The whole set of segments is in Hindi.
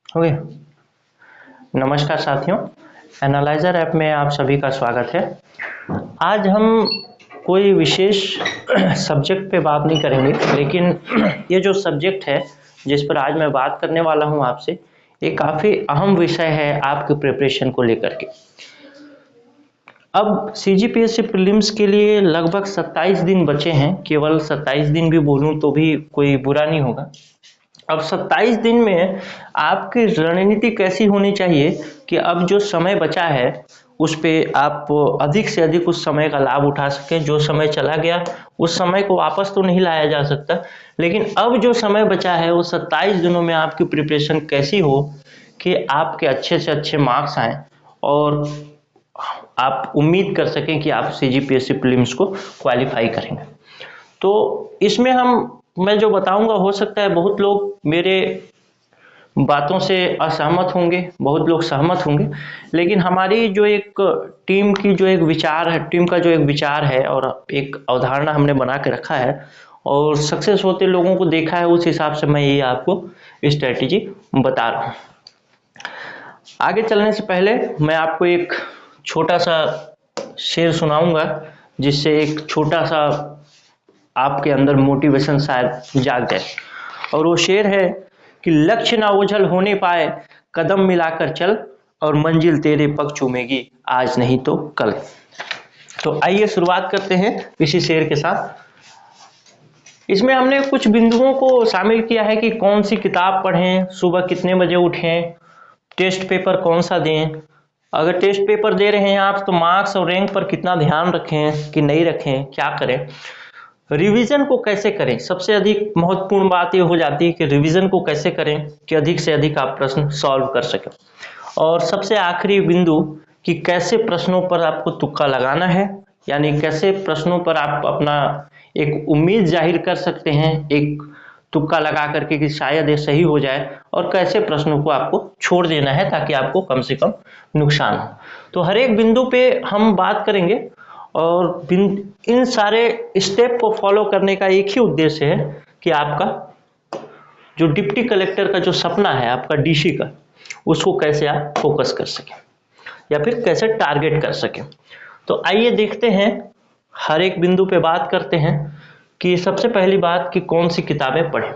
ओके। नमस्कार साथियों, एनालाइजर ऐप में आप सभी का स्वागत है। आज हम कोई विशेष सब्जेक्ट पे बात नहीं करेंगे, लेकिन ये जो सब्जेक्ट है जिस पर आज मैं बात करने वाला हूँ आपसे, ये काफ़ी अहम विषय है आपके प्रिपरेशन को लेकर के। अब सीजीपीएससी प्रीलिम्स के लिए लगभग 27 दिन बचे हैं। केवल 27 दिन भी बोलूँ तो भी कोई बुरा नहीं होगा। अब 27 दिन में आपकी रणनीति कैसी होनी चाहिए कि अब जो समय बचा है उस पे आप अधिक से अधिक उस समय का लाभ उठा सकें। जो समय चला गया उस समय को वापस तो नहीं लाया जा सकता, लेकिन अब जो समय बचा है वो 27 दिनों में आपकी प्रिपरेशन कैसी हो कि आपके अच्छे से अच्छे मार्क्स आएँ और आप उम्मीद कर सकें कि आप सीजीपीएससी प्रीलिम्स को क्वालिफाई करेंगे। तो इसमें मैं जो बताऊंगा, हो सकता है बहुत लोग मेरे बातों से असहमत होंगे, बहुत लोग सहमत होंगे, लेकिन हमारी जो एक टीम की जो एक विचार है, टीम का जो एक विचार है और एक अवधारणा हमने बना के रखा है और सक्सेस होते लोगों को देखा है, उस हिसाब से मैं ये आपको स्ट्रेटेजी बता रहा हूँ। आगे चलने से पहले मैं आपको एक छोटा सा शेर सुनाऊंगा, जिससे एक छोटा सा आपके अंदर मोटिवेशन शायद जाग जाए। और वो शेर है कि लक्ष्य ना ओझल होने पाए, कदम मिलाकर चल और मंजिल तेरे पग चूमेगी, आज नहीं तो कल। तो आइए शुरुआत करते हैं इसी शेर के साथ। इसमें हमने कुछ बिंदुओं को शामिल किया है कि कौन सी किताब पढ़ें, सुबह कितने बजे उठें, टेस्ट पेपर कौन सा दें, अगर टेस्ट पेपर दे रहे हैं आप तो मार्क्स और रैंक पर कितना ध्यान रखें कि नहीं रखें, क्या करें, रिवीजन को कैसे करें। सबसे अधिक महत्वपूर्ण बात ये हो जाती है कि रिवीजन को कैसे करें कि अधिक से अधिक आप प्रश्न सॉल्व कर सकें। और सबसे आखिरी बिंदु कि कैसे प्रश्नों पर आपको तुक्का लगाना है, यानी कैसे प्रश्नों पर आप अपना एक उम्मीद जाहिर कर सकते हैं एक तुक्का लगा करके कि शायद ये सही हो जाए, और कैसे प्रश्नों को आपको छोड़ देना है ताकि आपको कम से कम नुकसान हो। तो हर एक बिंदु पे हम बात करेंगे और इन सारे स्टेप को फॉलो करने का एक ही उद्देश्य है कि आपका जो डिप्टी कलेक्टर का जो सपना है, आपका डीसी का, उसको कैसे आप फोकस कर सकें या फिर कैसे टारगेट कर सकें। तो आइए देखते हैं, हर एक बिंदु पे बात करते हैं कि सबसे पहली बात कि कौन सी किताबें पढ़ें।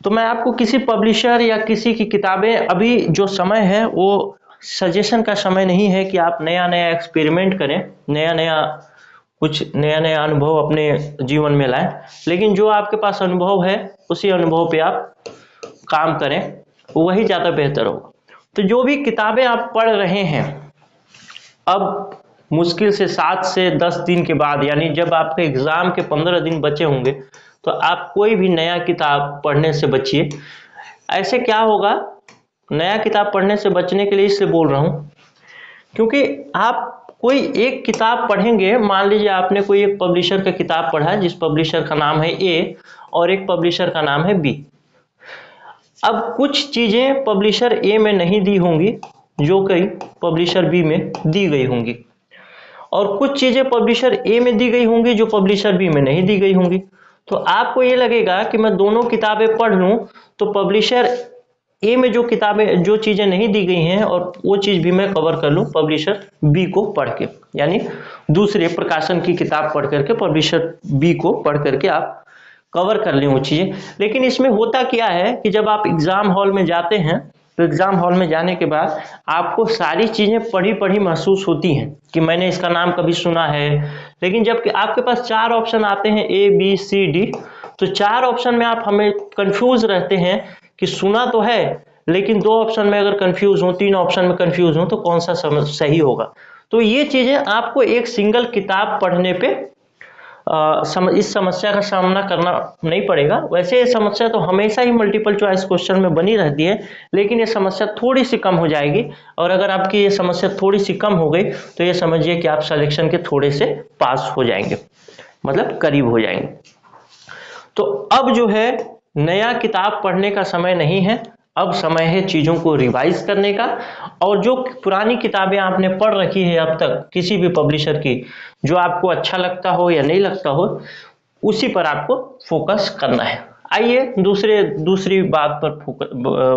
तो मैं आपको किसी पब्लिशर या किसी की किताबें, अभी जो समय है वो सजेशन का समय नहीं है कि आप नया नया एक्सपेरिमेंट करें, कुछ नया अनुभव अपने जीवन में लाएं, लेकिन जो आपके पास अनुभव है उसी अनुभव पे आप काम करें, वही ज़्यादा बेहतर होगा। तो जो भी किताबें आप पढ़ रहे हैं, अब मुश्किल से 7 से 10 दिन के बाद, यानी जब आपके एग्ज़ाम के 15 दिन बचे होंगे, तो आप कोई भी नया किताब पढ़ने से बचिए। ऐसे क्या होगा, नया किताब पढ़ने से बचने के लिए इसलिए बोल रहा हूँ क्योंकि आप कोई एक किताब पढ़ेंगे, मान लीजिए आपने कोई एक पब्लिशर का किताब पढ़ा जिस पब्लिशर का नाम है ए और एक पब्लिशर का नाम है बी। अब कुछ चीज़ें पब्लिशर ए में नहीं दी होंगी जो कई पब्लिशर बी में दी गई होंगी, और कुछ चीज़ें पब्लिशर ए में दी गई होंगी जो पब्लिशर बी में नहीं दी गई होंगी। तो आपको ये लगेगा कि मैं दोनों किताबें पढ़ लूँ तो पब्लिशर ए में जो किताबें, जो चीज़ें नहीं दी गई हैं, और वो चीज़ भी मैं कवर कर लूँ पब्लिशर बी को पढ़ के, यानी दूसरे प्रकाशन की किताब पढ़ करके पब्लिशर बी को पढ़ करके आप कवर कर लें वो चीज़ें। लेकिन इसमें होता क्या है कि जब आप एग्ज़ाम हॉल में जाते हैं तो एग्ज़ाम हॉल में जाने के बाद आपको सारी चीज़ें पढ़ी पढ़ी महसूस होती हैं कि मैंने इसका नाम कभी सुना है, लेकिन जब आपके पास 4 ऑप्शन आते हैं ए बी सी डी, तो 4 ऑप्शन में आप हमें कंफ्यूज रहते हैं कि सुना तो है, लेकिन 2 ऑप्शन में अगर कंफ्यूज हो, 3 ऑप्शन में कंफ्यूज हो, तो कौन सा सही होगा। तो ये चीज़ें आपको एक सिंगल किताब पढ़ने पे इस समस्या का सामना करना नहीं पड़ेगा। वैसे ये समस्या तो हमेशा ही मल्टीपल चॉइस क्वेश्चन में बनी रहती है, लेकिन ये समस्या थोड़ी सी कम हो जाएगी, और अगर आपकी ये समस्या थोड़ी सी कम हो गई तो ये समझिए कि आप सिलेक्शन के थोड़े से पास हो जाएंगे, मतलब करीब हो जाएंगे। तो अब जो है, नया किताब पढ़ने का समय नहीं है, अब समय है चीज़ों को रिवाइज करने का, और जो पुरानी किताबें आपने पढ़ रखी है अब तक किसी भी पब्लिशर की, जो आपको अच्छा लगता हो या नहीं लगता हो, उसी पर आपको फोकस करना है। आइए दूसरी बात पर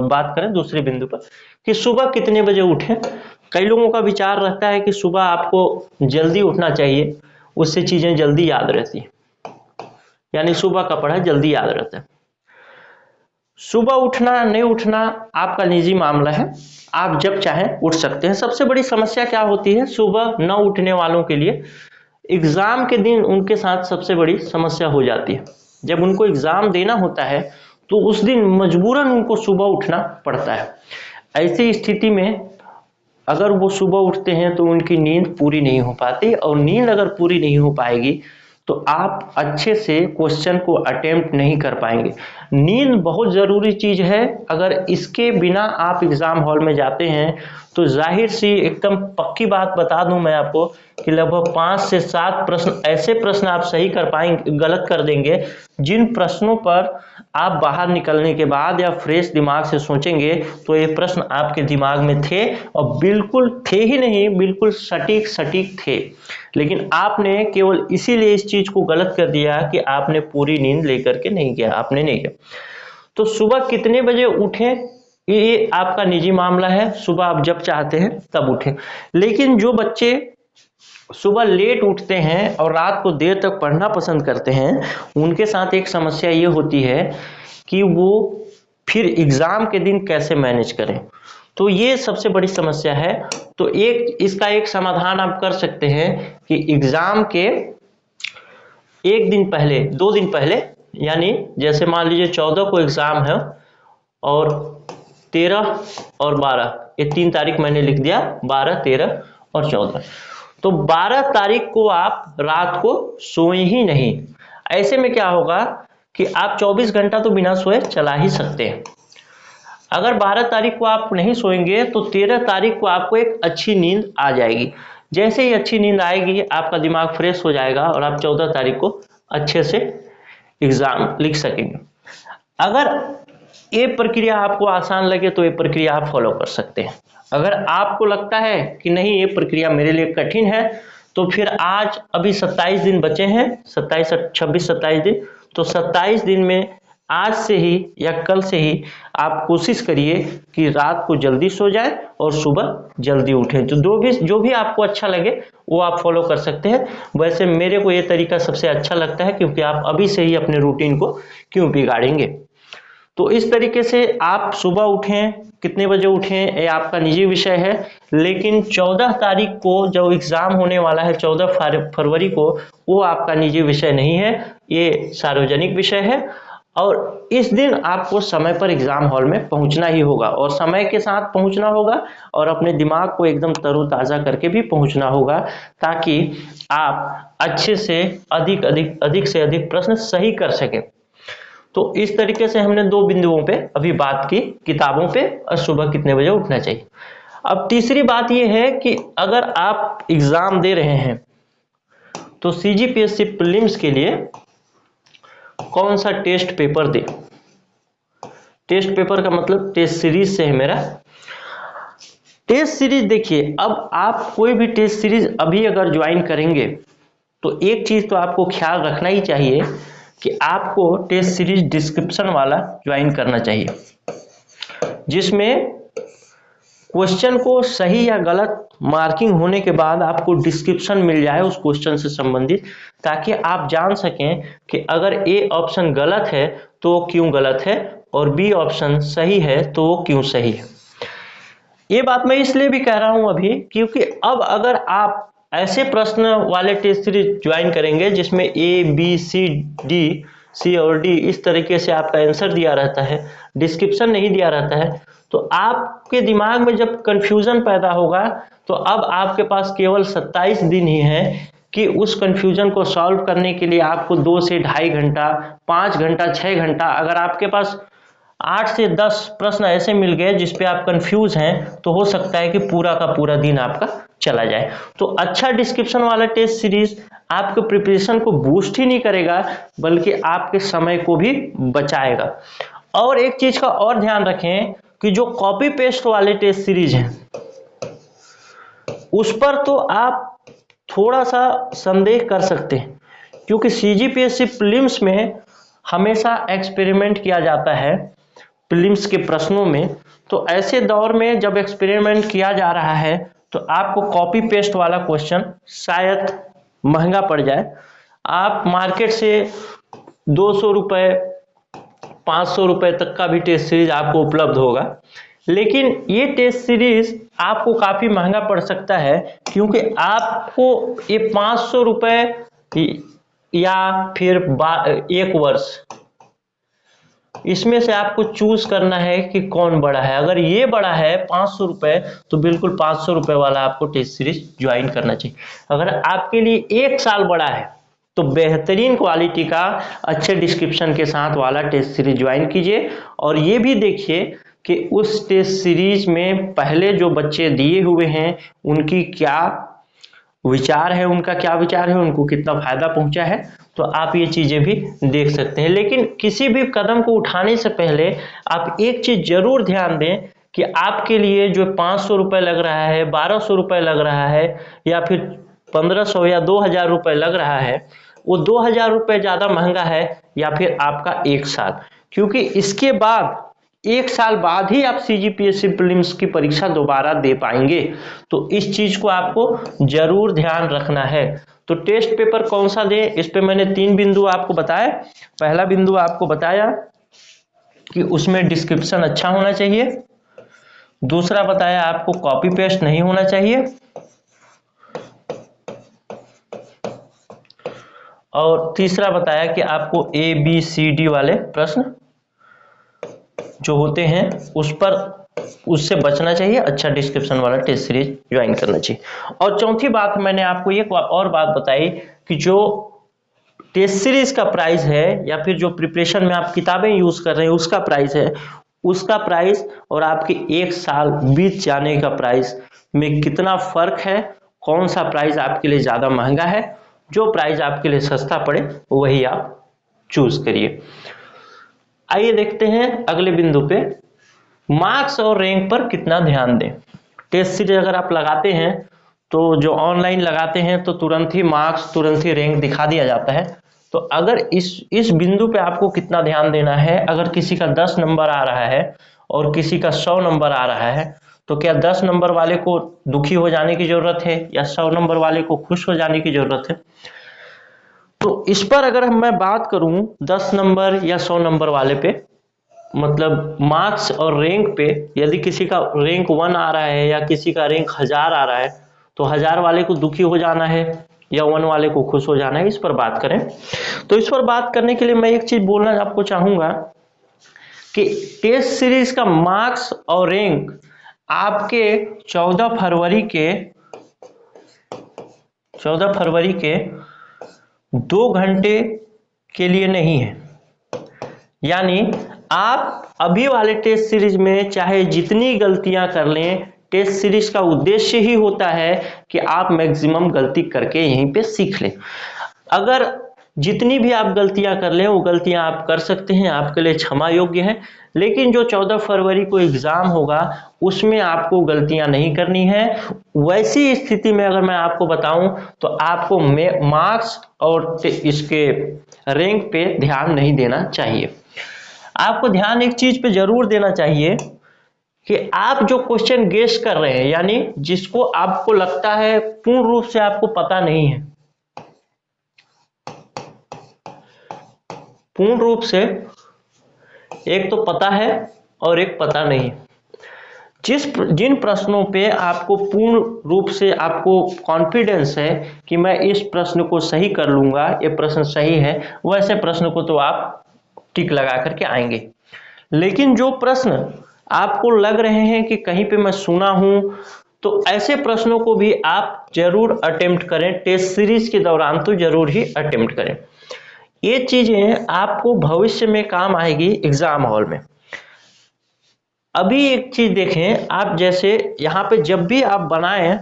बात करें, दूसरे बिंदु पर कि सुबह कितने बजे उठें। कई लोगों का विचार रहता है कि सुबह आपको जल्दी उठना चाहिए, उससे चीजें जल्दी याद रहती है, यानी सुबह का पढ़ा जल्दी याद रहता है। सुबह उठना नहीं उठना आपका निजी मामला है, आप जब चाहें उठ सकते हैं। सबसे बड़ी समस्या क्या होती है सुबह न उठने वालों के लिए? एग्जाम के दिन उनके साथ सबसे बड़ी समस्या हो जाती है। जब उनको एग्जाम देना होता है तो उस दिन मजबूरन उनको सुबह उठना पड़ता है। ऐसी स्थिति में अगर वो सुबह उठते हैं तो उनकी नींद पूरी नहीं हो पाती, और नींद अगर पूरी नहीं हो पाएगी तो आप अच्छे से क्वेश्चन को अटेम्प्ट नहीं कर पाएंगे। नींद बहुत ज़रूरी चीज़ है, अगर इसके बिना आप एग्ज़ाम हॉल में जाते हैं तो जाहिर सी एकदम पक्की बात बता दूं मैं आपको कि लगभग 5 से 7 प्रश्न ऐसे प्रश्न आप सही कर पाएंगे, गलत कर देंगे, जिन प्रश्नों पर आप बाहर निकलने के बाद या फ्रेश दिमाग से सोचेंगे तो ये प्रश्न आपके दिमाग में थे, और बिल्कुल थे ही नहीं, बिल्कुल सटीक सटीक थे, लेकिन आपने केवल इसीलिए इस चीज को गलत कर दिया कि आपने पूरी नींद लेकर के नहीं किया, आपने नहीं किया। तो सुबह कितने बजे उठें ये आपका निजी मामला है, सुबह आप जब चाहते हैं तब उठें। लेकिन जो बच्चे सुबह लेट उठते हैं और रात को देर तक पढ़ना पसंद करते हैं, उनके साथ एक समस्या ये होती है कि वो फिर एग्जाम के दिन कैसे मैनेज करें। तो ये सबसे बड़ी समस्या है। तो इसका एक समाधान आप कर सकते हैं कि एग्जाम के एक दिन पहले, 2 दिन पहले, यानी जैसे मान लीजिए 14 को एग्जाम है और 13 और 12, ये 3 तारीख मैंने लिख दिया, 12, 13 और 14। तो 12 तारीख को आप रात को सोए ही नहीं। ऐसे में क्या होगा कि आप 24 घंटा तो बिना सोए चला ही सकते हैं। अगर 12 तारीख को आप नहीं सोएंगे तो 13 तारीख को आपको एक अच्छी नींद आ जाएगी। जैसे ही अच्छी नींद आएगी आपका दिमाग फ्रेश हो जाएगा और आप 14 तारीख को अच्छे से एग्जाम लिख सकेंगे। अगर ये प्रक्रिया आपको आसान लगे तो ये प्रक्रिया आप फॉलो कर सकते हैं। अगर आपको लगता है कि नहीं ये प्रक्रिया मेरे लिए कठिन है, तो फिर आज अभी 27 दिन बचे हैं, 27, 26, 27 दिन, तो 27 दिन में आज से ही या कल से ही आप कोशिश करिए कि रात को जल्दी सो जाए और सुबह जल्दी उठें। तो जो भी आपको अच्छा लगे वो आप फॉलो कर सकते हैं। वैसे मेरे को ये तरीका सबसे अच्छा लगता है, क्योंकि आप अभी से ही अपने रूटीन को क्यों बिगाड़ेंगे। तो इस तरीके से आप सुबह उठें, कितने बजे उठें ये आपका निजी विषय है, लेकिन 14 तारीख को जो एग्जाम होने वाला है 14 फरवरी को, वो आपका निजी विषय नहीं है, ये सार्वजनिक विषय है। और इस दिन आपको समय पर एग्जाम हॉल में पहुंचना ही होगा, और समय के साथ पहुंचना होगा, और अपने दिमाग को एकदम तरोताजा करके भी पहुंचना होगा, ताकि आप अच्छे से अधिक से अधिक प्रश्न सही कर सकें। तो इस तरीके से हमने 2 बिंदुओं पे अभी बात की, किताबों पे और सुबह कितने बजे उठना चाहिए। अब तीसरी बात यह है कि अगर आप एग्जाम दे रहे हैं तो सीजीपीएससी प्रीलिम्स के लिए कौन सा टेस्ट पेपर दे। टेस्ट पेपर का मतलब टेस्ट सीरीज से है मेरा। टेस्ट सीरीज देखिए, अब आप कोई भी टेस्ट सीरीज अभी अगर ज्वाइन करेंगे तो एक चीज तो आपको ख्याल रखना ही चाहिए कि आपको टेस्ट सीरीज डिस्क्रिप्शन वाला ज्वाइन करना चाहिए, जिसमें क्वेश्चन को सही या गलत मार्किंग होने के बाद आपको डिस्क्रिप्शन मिल जाए उस क्वेश्चन से संबंधित, ताकि आप जान सकें कि अगर ए ऑप्शन गलत है तो क्यों गलत है, और बी ऑप्शन सही है तो वो क्यों सही है। ये बात मैं इसलिए भी कह रहा हूं अभी, क्योंकि अब अगर आप ऐसे प्रश्न वाले टेस्ट सीरीज ज्वाइन करेंगे जिसमें ए बी सी डी, सी और डी इस तरीके से आपका आंसर दिया रहता है, डिस्क्रिप्शन नहीं दिया रहता है, तो आपके दिमाग में जब कंफ्यूजन पैदा होगा, तो अब आपके पास केवल 27 दिन ही है कि उस कंफ्यूजन को सॉल्व करने के लिए आपको 2 से 2.5 घंटा, 5 घंटा, 6 घंटा, अगर आपके पास 8 से 10 प्रश्न ऐसे मिल गए जिस पे आप कंफ्यूज हैं, तो हो सकता है कि पूरा का पूरा दिन आपका चला जाए। तो अच्छा डिस्क्रिप्शन वाला टेस्ट सीरीज आपके प्रिपरेशन को बूस्ट ही नहीं करेगा, बल्कि आपके समय को भी बचाएगा। और एक चीज का और ध्यान रखें कि जो कॉपी पेस्ट वाले टेस्ट सीरीज हैं उस पर तो आप थोड़ा सा संदेह कर सकते हैं, क्योंकि सीजीपीएससी प्रीलिम्स में हमेशा एक्सपेरिमेंट किया जाता है प्रीलिम्स के प्रश्नों में। तो ऐसे दौर में जब एक्सपेरिमेंट किया जा रहा है तो आपको कॉपी पेस्ट वाला क्वेश्चन शायद महंगा पड़ जाए। आप मार्केट से 200 रुपये 500 रुपये तक का भी टेस्ट सीरीज आपको उपलब्ध होगा, लेकिन ये टेस्ट सीरीज आपको काफ़ी महंगा पड़ सकता है, क्योंकि आपको ये 500 रुपये या फिर 1 वर्ष, इसमें से आपको चूज करना है कि कौन बड़ा है। अगर ये बड़ा है 500 रुपये तो बिल्कुल 500 रुपये वाला आपको टेस्ट सीरीज ज्वाइन करना चाहिए। अगर आपके लिए 1 साल बड़ा है तो बेहतरीन क्वालिटी का अच्छे डिस्क्रिप्शन के साथ वाला टेस्ट सीरीज ज्वाइन कीजिए। और ये भी देखिए कि उस टेस्ट सीरीज में पहले जो बच्चे दिए हुए हैं उनकी क्या विचार है, उनका क्या विचार है, उनको कितना फायदा पहुंचा है, तो आप ये चीजें भी देख सकते हैं। लेकिन किसी भी कदम को उठाने से पहले आप एक चीज जरूर ध्यान दें कि आपके लिए जो 500 रुपये लग रहा है, 1200 रुपये लग रहा है, या फिर 1500 या 2000 रुपये लग रहा है, वो 2000 रुपये ज्यादा महंगा है या फिर आपका 1 साल, क्योंकि इसके बाद 1 साल बाद ही आप सीजीपीएससी प्रीलिम्स की परीक्षा दोबारा दे पाएंगे। तो इस चीज को आपको जरूर ध्यान रखना है। तो टेस्ट पेपर कौन सा दें, इस पे मैंने 3 बिंदु आपको बताया। पहला बिंदु आपको बताया कि उसमें डिस्क्रिप्शन अच्छा होना चाहिए, दूसरा बताया आपको कॉपी पेस्ट नहीं होना चाहिए, और तीसरा बताया कि आपको ABCD वाले प्रश्न जो होते हैं उससे बचना चाहिए, अच्छा डिस्क्रिप्शन वाला टेस्ट सीरीज ज्वाइन करना चाहिए। और चौथी बात मैंने आपको एक और बात बताई कि जो टेस्ट सीरीज का प्राइस है या फिर जो प्रिपरेशन में आप किताबें यूज कर रहे हैं उसका प्राइस है, उसका प्राइस और आपके 1 साल बीत जाने का प्राइस में कितना फर्क है, कौन सा प्राइस आपके लिए ज्यादा महंगा है, जो प्राइस आपके लिए सस्ता पड़े वही आप चूज करिए। आइए देखते हैं अगले बिंदु पे, मार्क्स और रैंक पर कितना ध्यान दें। टेस्ट सीरीज अगर आप लगाते हैं तो जो ऑनलाइन लगाते हैं तो तुरंत ही मार्क्स, तुरंत ही रैंक दिखा दिया जाता है। तो अगर इस बिंदु पे आपको कितना ध्यान देना है, अगर किसी का 10 नंबर आ रहा है और किसी का 100 नंबर आ रहा है, तो क्या 10 नंबर वाले को दुखी हो जाने की जरूरत है या 100 नंबर वाले को खुश हो जाने की जरूरत है? तो इस पर अगर मैं बात करूं 10 नंबर या 100 नंबर वाले पे, मतलब मार्क्स और रैंक पे, यदि किसी का रैंक 1 आ रहा है या किसी का रैंक 1000 आ रहा है, तो 1000 वाले को दुखी हो जाना है या 1 वाले को खुश हो जाना है, इस पर बात करें। तो इस पर बात करने के लिए मैं एक चीज बोलना आपको चाहूंगा कि टेस्ट सीरीज का मार्क्स और रैंक आपके 14 फरवरी के 2 घंटे के लिए नहीं है। यानी आप अभी वाले टेस्ट सीरीज में चाहे जितनी गलतियां कर लें, टेस्ट सीरीज का उद्देश्य ही होता है कि आप मैक्सिमम गलती करके यहीं पे सीख लें। अगर जितनी भी आप गलतियां कर लें वो गलतियां आप कर सकते हैं, आपके लिए क्षमा योग्य है, लेकिन जो 14 फरवरी को एग्जाम होगा उसमें आपको गलतियां नहीं करनी है। वैसी स्थिति में अगर मैं आपको बताऊं तो आपको मार्क्स और इसके रैंक पे ध्यान नहीं देना चाहिए। आपको ध्यान एक चीज पे जरूर देना चाहिए कि आप जो क्वेश्चन गेस कर रहे हैं, यानी जिसको आपको लगता है पूर्ण रूप से आपको पता नहीं है, पूर्ण रूप से एक तो पता है और एक पता नहीं, जिन प्रश्नों पे आपको पूर्ण रूप से आपको कॉन्फिडेंस है कि मैं इस प्रश्न को सही कर लूंगा, ये प्रश्न सही है, वैसे प्रश्न को तो आप टिक लगा करके आएंगे। लेकिन जो प्रश्न आपको लग रहे हैं कि कहीं पे मैं सुना हूं, तो ऐसे प्रश्नों को भी आप जरूर अटेम्प्ट करें, टेस्ट सीरीज के दौरान तो जरूर ही अटेम्प्ट करें। ये चीजें आपको भविष्य में काम आएगी एग्जाम हॉल में। अभी एक चीज देखें, आप जैसे यहाँ पे जब भी आप बनाएं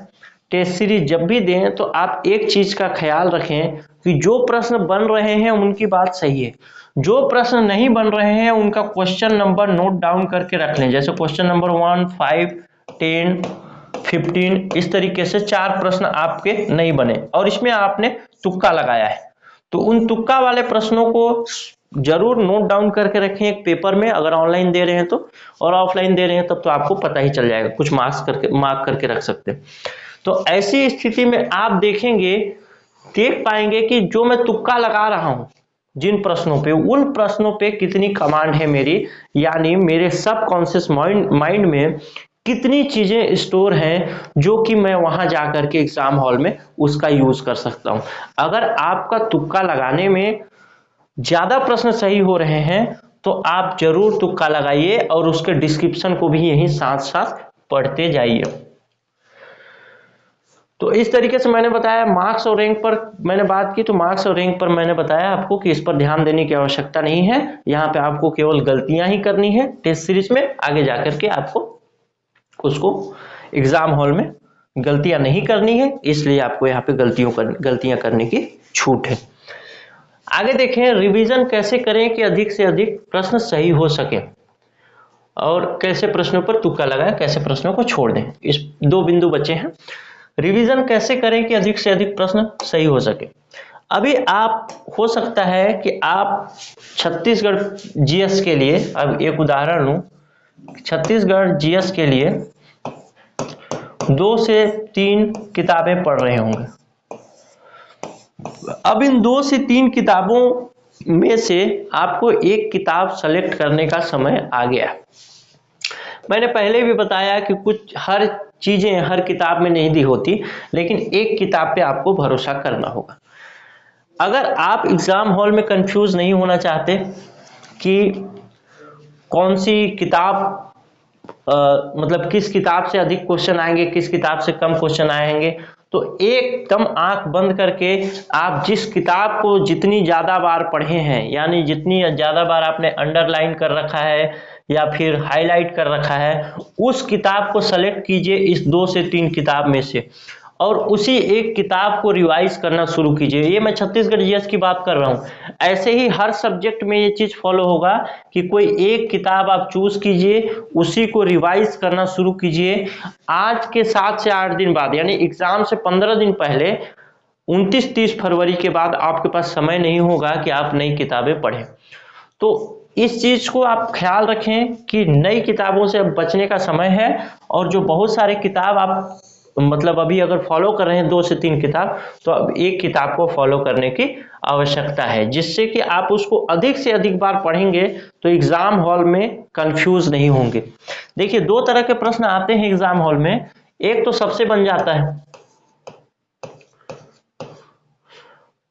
टेस्ट सीरीज जब भी दें, तो आप एक चीज का ख्याल रखें कि जो प्रश्न बन रहे हैं उनकी बात सही है, जो प्रश्न नहीं बन रहे हैं उनका क्वेश्चन नंबर नोट डाउन करके रख लें। जैसे क्वेश्चन नंबर 1, 5, 10, 15, इस तरीके से 4 प्रश्न आपके नहीं बने और इसमें आपने तुक्का लगाया है, तो उन तुक्का वाले प्रश्नों को जरूर नोट डाउन करके रखें एक पेपर में, अगर ऑनलाइन दे रहे हैं तो, और ऑफलाइन दे रहे हैं तब तो आपको पता ही चल जाएगा, कुछ मार्क करके रख सकते हैं। तो ऐसी स्थिति में आप देख पाएंगे कि जो मैं तुक्का लगा रहा हूं जिन प्रश्नों पे, उन प्रश्नों पे कितनी कमांड है मेरी, यानी मेरे सबकॉन्शियस माइंड में कितनी चीजें स्टोर हैं जो कि मैं वहां जाकर के एग्जाम हॉल में उसका यूज कर सकता हूं। अगर आपका तुक्का लगाने में ज्यादा प्रश्न सही हो रहे हैं तो आप जरूर तुक्का लगाइए और उसके डिस्क्रिप्शन को भी यहीं साथ साथ पढ़ते जाइए। तो इस तरीके से मैंने बताया मार्क्स और रैंक पर मैंने बात की। तो मार्क्स और रैंक पर मैंने बताया आपको कि इस पर ध्यान देने की आवश्यकता नहीं है, यहाँ पे आपको केवल गलतियां ही करनी है टेस्ट सीरीज में, आगे जाकर के आपको उसको एग्जाम हॉल में गलतियां नहीं करनी है, इसलिए आपको यहाँ पे गलतियां करने की छूट है। आगे देखें रिवीजन कैसे करें कि अधिक से अधिक प्रश्न सही हो सके, और कैसे प्रश्नों पर तुक्का लगाएं, कैसे प्रश्नों को छोड़ दें। इस दो बिंदु बचे हैं। रिवीजन कैसे करें कि अधिक से अधिक प्रश्न सही हो सके। अभी आप हो सकता है कि आप छत्तीसगढ़ जीएस के लिए, अब एक उदाहरण लूं, छत्तीसगढ़ जीएस के लिए 2 से 3 किताबें पढ़ रहे होंगे। अब इन 2 से 3 किताबों में से आपको एक किताब सेलेक्ट करने का समय आ गया। मैंने पहले भी बताया कि कुछ हर चीजें हर किताब में नहीं दी होती, लेकिन एक किताब पे आपको भरोसा करना होगा। अगर आप एग्जाम हॉल में कंफ्यूज नहीं होना चाहते कि कौन सी किताब मतलब किस किताब से अधिक क्वेश्चन आएंगे, किस किताब से कम क्वेश्चन आएंगे, तो एकदम आंख बंद करके आप जिस किताब को जितनी ज्यादा बार पढ़े हैं, यानी जितनी ज्यादा बार आपने अंडरलाइन कर रखा है या फिर हाईलाइट कर रखा है, उस किताब को सेलेक्ट कीजिए इस 2 से 3 किताब में से, और उसी एक किताब को रिवाइज करना शुरू कीजिए। ये मैं छत्तीसगढ़ जीएस की बात कर रहा हूँ। ऐसे ही हर सब्जेक्ट में ये चीज फॉलो होगा कि कोई एक किताब आप चूज कीजिए, उसी को रिवाइज करना शुरू कीजिए। आज के 7 से 8 दिन बाद, यानी एग्जाम से 15 दिन पहले, 29-30 फरवरी के बाद आपके पास समय नहीं होगा कि आप नई किताबें पढ़ें। तो इस चीज को आप ख्याल रखें कि नई किताबों से बचने का समय है, और जो बहुत सारे किताब आप मतलब अभी अगर फॉलो कर रहे हैं 2 से 3 किताब, तो अब एक किताब को फॉलो करने की आवश्यकता है, जिससे कि आप उसको अधिक से अधिक बार पढ़ेंगे तो एग्जाम हॉल में कंफ्यूज नहीं होंगे। देखिए 2 तरह के प्रश्न आते हैं एग्जाम हॉल में, एक तो सबसे बन जाता है,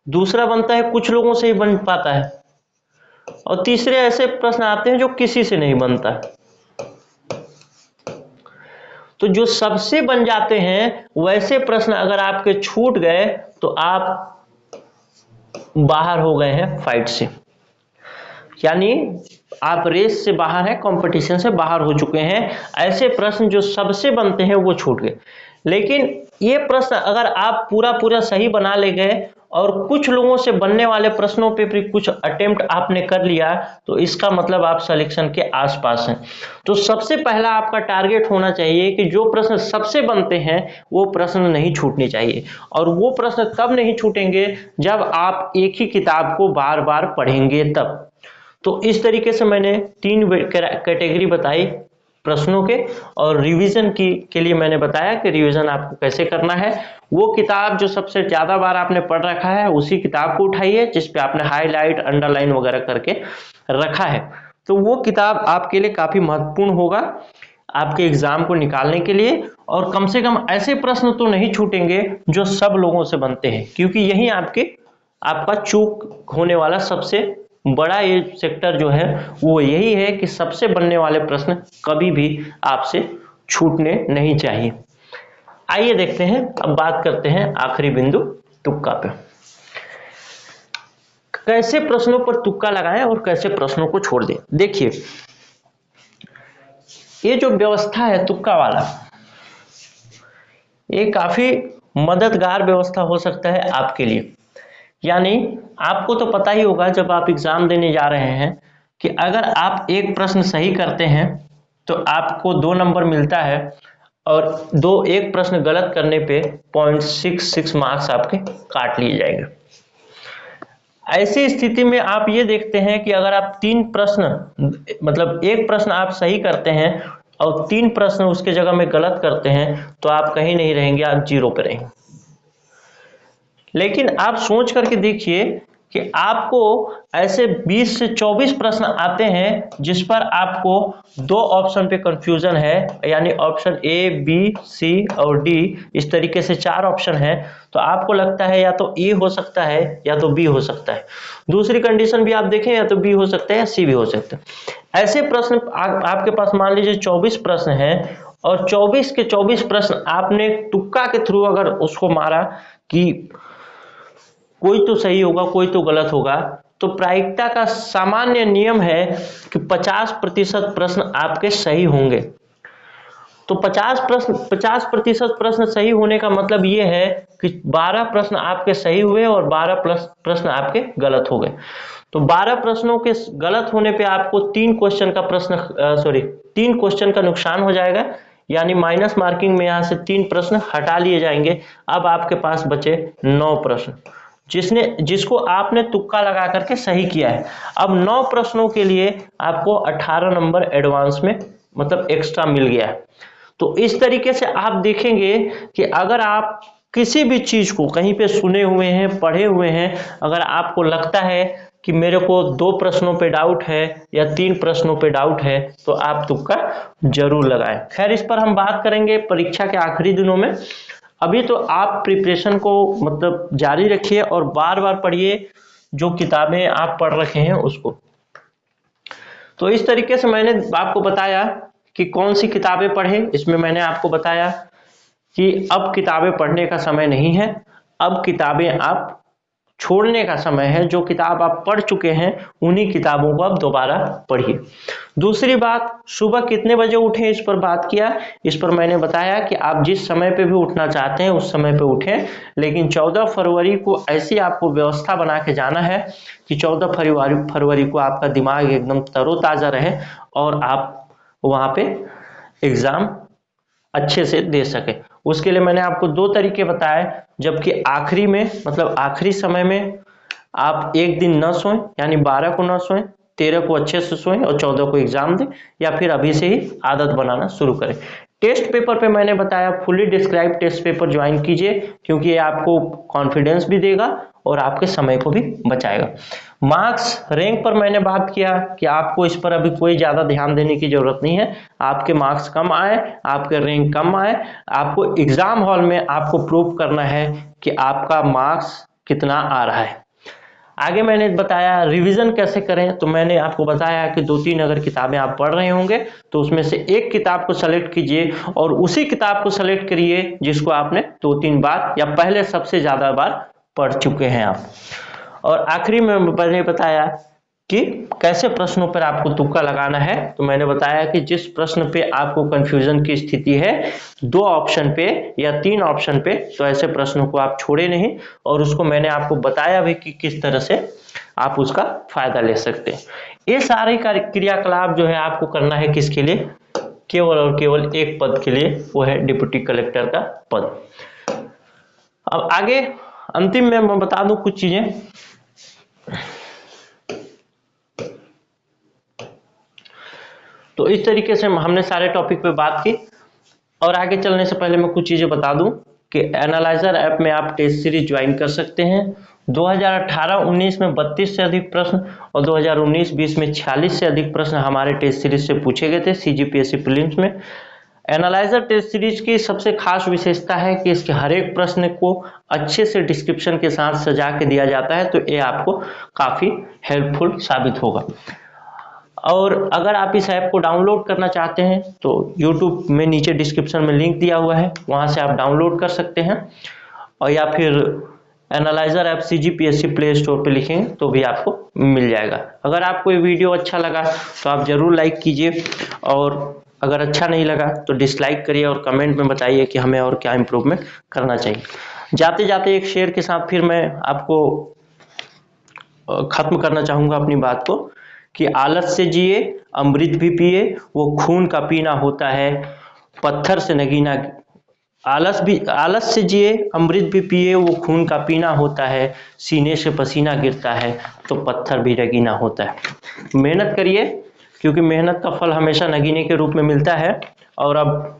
दूसरा बनता है कुछ लोगों से ही बन पाता है, और तीसरे ऐसे प्रश्न आते हैं जो किसी से नहीं बनता। तो जो सबसे बन जाते हैं वैसे प्रश्न अगर आपके छूट गए तो आप बाहर हो गए हैं फाइट से, यानी आप रेस से बाहर हैं, कंपटीशन से बाहर हो चुके हैं। ऐसे प्रश्न जो सबसे बनते हैं वो छूट गए। लेकिन ये प्रश्न अगर आप पूरा सही बना ले गए और कुछ लोगों से बनने वाले प्रश्नों पे भी कुछ अटेम्प्ट आपने कर लिया, तो इसका मतलब आप सिलेक्शन के आसपास हैं। तो सबसे पहला आपका टारगेट होना चाहिए कि जो प्रश्न सबसे बनते हैं वो प्रश्न नहीं छूटने चाहिए, और वो प्रश्न तब नहीं छूटेंगे जब आप एक ही किताब को बार बार पढ़ेंगे तब। तो इस तरीके से मैंने 3 कैटेगरी बताई प्रश्नों के, और रिवीजन के लिए मैंने बताया कि रिवीजन आपको कैसे करना है। वो किताब जो सबसे ज्यादा बार आपने पढ़ रखा है उसी किताब को उठाइए जिस पे आपने हाईलाइट अंडरलाइन वगैरह करके रखा है। तो वो किताब आपके लिए काफी महत्वपूर्ण होगा आपके एग्जाम को निकालने के लिए, और कम से कम ऐसे प्रश्न तो नहीं छूटेंगे जो सब लोगों से बनते हैं, क्योंकि यही आपका चूक होने वाला सबसे बड़ा ये सेक्टर जो है वो यही है कि सबसे बनने वाले प्रश्न कभी भी आपसे छूटने नहीं चाहिए। आइए देखते हैं, अब बात करते हैं आखिरी बिंदु तुक्का पे। कैसे प्रश्नों पर तुक्का लगाएं और कैसे प्रश्नों को छोड़ दें। देखिए ये जो व्यवस्था है तुक्का वाला, ये काफी मददगार व्यवस्था हो सकता है आपके लिए। यानी आपको तो पता ही होगा जब आप एग्जाम देने जा रहे हैं कि अगर आप एक प्रश्न सही करते हैं तो आपको 2 नंबर मिलता है, और एक प्रश्न गलत करने पे 0.66 मार्क्स आपके काट लिए जाएंगे। ऐसी स्थिति में आप ये देखते हैं कि अगर आप 3 प्रश्न मतलब एक प्रश्न आप सही करते हैं और 3 प्रश्न उसके जगह में गलत करते हैं तो आप कहीं नहीं रहेंगे, आप 0 पे रहेंगे। लेकिन आप सोच करके देखिए कि आपको ऐसे 20 से 24 प्रश्न आते हैं जिस पर आपको 2 ऑप्शन पे कंफ्यूजन है, यानी ऑप्शन ए, बी, सी और डी, इस तरीके से 4 ऑप्शन है। तो आपको लगता है या तो ए हो सकता है या तो बी हो सकता है। दूसरी कंडीशन भी आप देखें, या तो बी हो सकता है या सी भी हो सकता है। ऐसे प्रश्न आपके पास मान लीजिए 24 प्रश्न हैं और 24 के 24 प्रश्न आपने तुक्का के थ्रू अगर उसको मारा कि कोई तो सही होगा कोई तो गलत होगा, तो प्रायिकता का सामान्य नियम है कि 50% प्रश्न आपके सही होंगे। तो 50% प्रश्न सही होने का मतलब ये है कि 12 प्रश्न आपके सही हुए और 12 प्रश्न आपके गलत हो गए। तो 12 प्रश्नों के गलत होने पे आपको 3 क्वेश्चन का नुकसान हो जाएगा, यानी माइनस मार्किंग में यहाँ से 3 प्रश्न हटा लिए जाएंगे। अब आपके पास बचे 9 प्रश्न जिसको आपने तुक्का लगा करके सही किया है। अब 9 प्रश्नों के लिए आपको 18 नंबर एडवांस में मतलब एक्स्ट्रा मिल गया है। तो इस तरीके से आप देखेंगे कि अगर आप किसी भी चीज को कहीं पे सुने हुए हैं, पढ़े हुए हैं, अगर आपको लगता है कि मेरे को 2 प्रश्नों पे डाउट है या 3 प्रश्नों पे डाउट है, तो आप तुक्का जरूर लगाएं। खैर, इस पर हम बात करेंगे परीक्षा के आखिरी दिनों में। अभी तो आप प्रिपरेशन को मतलब जारी रखिए और बार बार पढ़िए जो किताबें आप पढ़ रखे हैं उसको। तो इस तरीके से मैंने आपको बताया कि कौन सी किताबें पढ़ें। इसमें मैंने आपको बताया कि अब किताबें पढ़ने का समय नहीं है, अब किताबें आप छोड़ने का समय है। जो किताब आप पढ़ चुके हैं उन्हीं किताबों को आप दोबारा पढ़िए। दूसरी बात, सुबह कितने बजे उठें, इस पर बात किया। इस पर मैंने बताया कि आप जिस समय पे भी उठना चाहते हैं उस समय पे उठें, लेकिन 14 फरवरी को ऐसी आपको व्यवस्था बना के जाना है कि 14 फरवरी को आपका दिमाग एकदम तरोताजा रहे और आप वहाँ पे एग्जाम अच्छे से दे सके। उसके लिए मैंने आपको 2 तरीके बताए, जबकि आखिरी में मतलब आखिरी समय में आप एक दिन न सोएं, यानी 12 को न सोएं, 13 को अच्छे से सोएं और 14 को एग्जाम दें, या फिर अभी से ही आदत बनाना शुरू करें। टेस्ट पेपर पे मैंने बताया fully describe test paper join कीजिए, क्योंकि ये आपको कॉन्फिडेंस भी देगा और आपके समय को भी बचाएगा। मार्क्स रैंक पर मैंने बात किया कि आपको इस पर अभी कोई ज़्यादा ध्यान देने की ज़रूरत नहीं है। आपके मार्क्स कम आए, आपके रैंक कम आए, आपको एग्ज़ाम हॉल में आपको प्रूव करना है कि आपका मार्क्स कितना आ रहा है। आगे मैंने बताया रिवीजन कैसे करें। तो मैंने आपको बताया कि 2-3 अगर किताबें आप पढ़ रहे होंगे तो उसमें से एक किताब को सेलेक्ट कीजिए और उसी किताब को सेलेक्ट करिए जिसको आपने 2-3 बार या पहले सबसे ज़्यादा बार पढ़ चुके हैं आप। और आखिरी में मैंने बताया कि कैसे प्रश्नों पर आपको तुक्का लगाना है। तो मैंने बताया कि जिस प्रश्न पे आपको कंफ्यूजन की स्थिति है 2 ऑप्शन पे या 3 ऑप्शन पे, तो ऐसे प्रश्नों को आप छोड़े नहीं, और उसको मैंने आपको बताया भी कि किस तरह से आप उसका फायदा ले सकते हैं। ये सारे क्रियाकलाप जो है आपको करना है किसके लिए, केवल और केवल एक पद के लिए, वो है डिप्टी कलेक्टर का पद। अब आगे अंतिम में मैं बता दूं कुछ चीजें। तो इस तरीके से हमने सारे टॉपिक पे बात की, और आगे चलने से पहले मैं कुछ चीजें बता दूं कि एनालाइजर ऐप में आप टेस्ट सीरीज ज्वाइन कर सकते हैं। 2018-19 में 32 से अधिक प्रश्न और 2019-20 में 46 से अधिक प्रश्न हमारे टेस्ट सीरीज से पूछे गए थे सीजीपीएससी प्रीलिम्स में। एनालाइजर टेस्ट सीरीज की सबसे खास विशेषता है कि इसके हर एक प्रश्न को अच्छे से डिस्क्रिप्शन के साथ सजा के दिया जाता है, तो ये आपको काफ़ी हेल्पफुल साबित होगा। और अगर आप इस ऐप को डाउनलोड करना चाहते हैं तो यूट्यूब में नीचे डिस्क्रिप्शन में लिंक दिया हुआ है, वहाँ से आप डाउनलोड कर सकते हैं, और या फिर analyser app CGPSC play store पे लिखेंगे तो भी आपको मिल जाएगा। अगर आपको ये वीडियो अच्छा लगा तो आप ज़रूर लाइक कीजिए, और अगर अच्छा नहीं लगा तो डिसलाइक करिए और कमेंट में बताइए कि हमें और क्या इम्प्रूवमेंट करना चाहिए। जाते जाते एक शेर के साथ फिर मैं आपको ख़त्म करना चाहूँगा अपनी बात को, कि आलस से जिए अमृत भी पिए, वो खून का पीना होता है, पत्थर से नगीना आलस से जिए, अमृत भी पिए, वो खून का पीना होता है, सीने से पसीना गिरता है तो पत्थर भी रगीना होता है। मेहनत करिए, क्योंकि मेहनत का फल हमेशा नगीने के रूप में मिलता है। और अब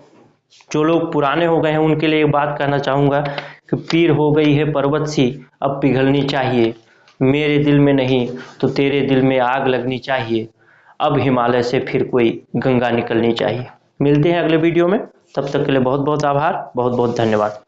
जो लोग पुराने हो गए हैं उनके लिए एक बात कहना चाहूँगा कि पीर हो गई है पर्वत सी, अब पिघलनी चाहिए, मेरे दिल में नहीं तो तेरे दिल में आग लगनी चाहिए, अब हिमालय से फिर कोई गंगा निकलनी चाहिए। मिलते हैं अगले वीडियो में, तब तक के लिए बहुत बहुत आभार, बहुत बहुत धन्यवाद।